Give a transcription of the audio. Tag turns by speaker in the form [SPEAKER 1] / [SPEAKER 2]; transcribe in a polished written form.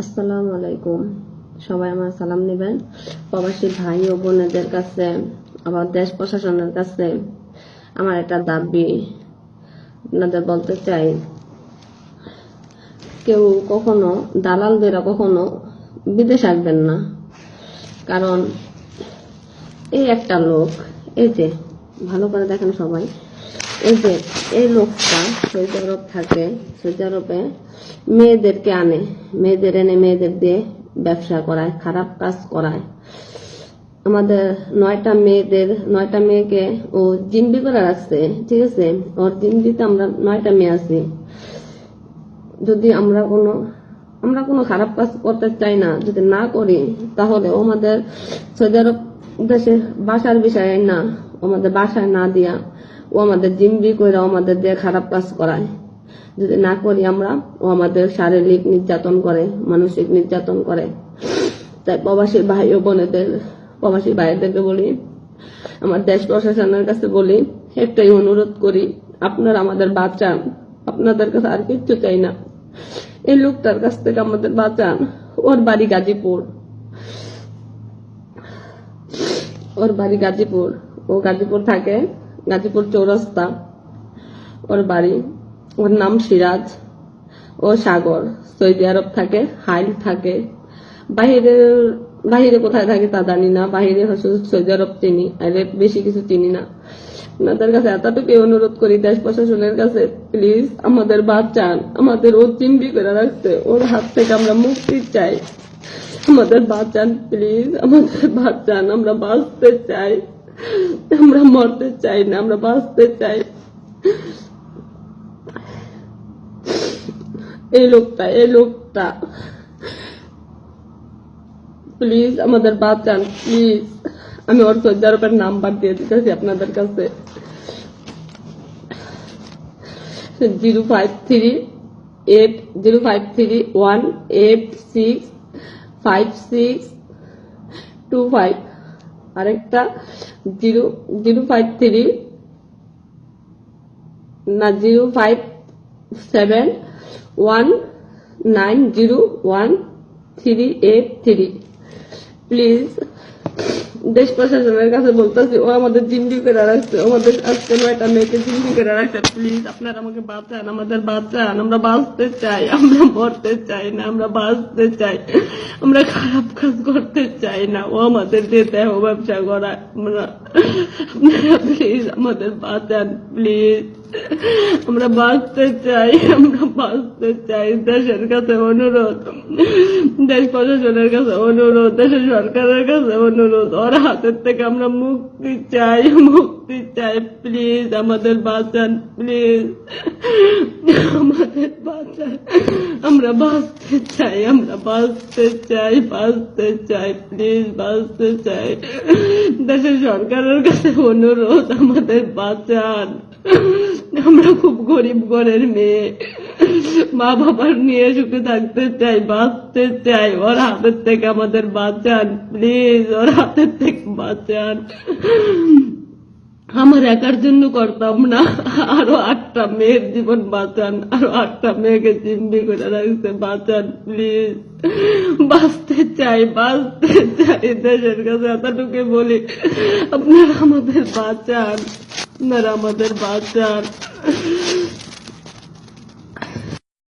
[SPEAKER 1] আসসালামু আলাইকুম। সবাই আমার সালাম নেবেন। প্রবাসী ভাই ও বোনেদের কাছে, আবার দেশ প্রশাসনের কাছে আমার একটা দাবি আপনাদের বলতে চাই। কেউ কখনো দালালদের কখনো বিদেশ আসবেন না। কারণ এই একটা লোক, এই যে ভালো করে দেখেন সবাই, এই লোকটা সৌদি আরব থাকে। সৌদি আরবে মেয়েদেরকে আনে, মেয়েদের এনে মেয়েদের দিয়ে ব্যবসা করায়, খারাপ কাজ করায়। আমাদের 9টা মেয়েকে ও জিম্বি করে রাখছে, ঠিক আছে। ওর জিম্বিতে আমরা 9টা মেয়ে আছি। যদি আমরা কোনো খারাপ কাজ করতে চাই না, যদি না করি, তাহলে আমাদের সৌদি আরব দেশে বাসার বিষয়ে না, আমাদের বাসায় না দিয়া ও আমাদের জিম্বি করে আমাদের দিয়ে খারাপ কাজ করায়। যদি না করি আমরা, ও আমাদের শারীরিক নির্যাতন করে, মানসিক নির্যাতন করে। তাই প্রবাসী ভাই ও বোনেদের, প্রবাসী ভাইদেরকে বলি, আমার দেশ প্রশাসনের কাছে বলি, একটাই অনুরোধ করি, আপনারা আমাদের বাঁচান। আপনাদের কাছে আর কিচ্ছু চাই না। এই লোকটার কাছ থেকে আমাদের বাঁচান। ওর বাড়ি গাজীপুর, ও গাজীপুর থাকে, গাজীপুর চৌরাস্তা ওর বাড়ি। ওর নাম সিরাজ। ও সাগর, সৌদি আরব থাকে, হাইল থাকে। বাহিরে কোথায় থাকে তা জানি না, বাহিরে সৌদি আরব চিনি, আর বেশি কিছু চিনি না। আপনাদের কাছে এতটুকু অনুরোধ করি, দেশ প্রশাসনের কাছে, প্লিজ আমাদের বাঁচান। আমাদের ও চিম্বি করে রাখছে, ওর হাত থেকে আমরা মুক্তি চাই। আমাদের বাঁচান প্লিজ, আমাদের বাঁচান। আমরা বাঁচতে চাই, আমরা মরতে চাই না, আমরা বাঁচতে চাই। এই লোকটা প্লিজ আমাদের বাঁচান, প্লিজ। আমি ওর সৌদি আরবের নাম্বার দিয়ে দিতেছি আপনাদের কাছে, 053-186-5625। আরেকটা 057-1901383। প্লিজ দেশ প্রশাসনের কাছে বলতেছি, ও আমাদের জিম্বি করে রাখছে, আমাদের আজকে 9টা মেয়েকে জিম্বি করে রাখছে। প্লিজ আপনারা আমাকে বাঁচান, আমাদের বাঁচান। আমরা বাঁচতে চাই, আমরা মরতে চাই না, আমরা বাঁচতে চাই। আমরা খারাপ কাজ করতে চাই না, ও আমাদের দিয়ে দেহ ব্যবসা করায়। আপনারা প্লিজ আমাদের বাঁচান, প্লিজ। আমরা বাঁচতে চাই, আমরা বাঁচতে চাই। দেশের কাছে অনুরোধ, দেশ প্রশাসনের কাছে অনুরোধ, দেশের সরকারের কাছে অনুরোধ, ওর হাতের থেকে আমরা মুক্তি চাই, মুক্তি চাই। প্লিজ আমাদের বাঁচান, প্লিজ আমাদের বাঁচান। আমরা বাঁচতে চাই, আমরা বাঁচতে চাই, বাঁচতে চাই, প্লিজ বাঁচতে চাই। দেশের সরকারের কাছে অনুরোধ, আমাদের বাঁচান। আমরা খুব গরিব ঘরের মেয়ে, মা বাবার নিয়ে সুখে থাকতে চাই, বাঁচতে চাই। ওর হাতের থেকে আমাদের বাঁচান, প্লিজ ওর হাতের থেকে বাঁচান। আমার একার জন্য করতাম না, আরো 8টা মেয়ের জীবন বাঁচান, আরো 8টা মেয়েকে জিম্মি করে রাখছে, বাঁচান প্লিজ। বাঁচতে চাই, বাঁচতে চাই। দেশের কাছে এতটুকু বলি, আপনারা আমাদের বাঁচান, আপনারা আমাদের বাঁচান।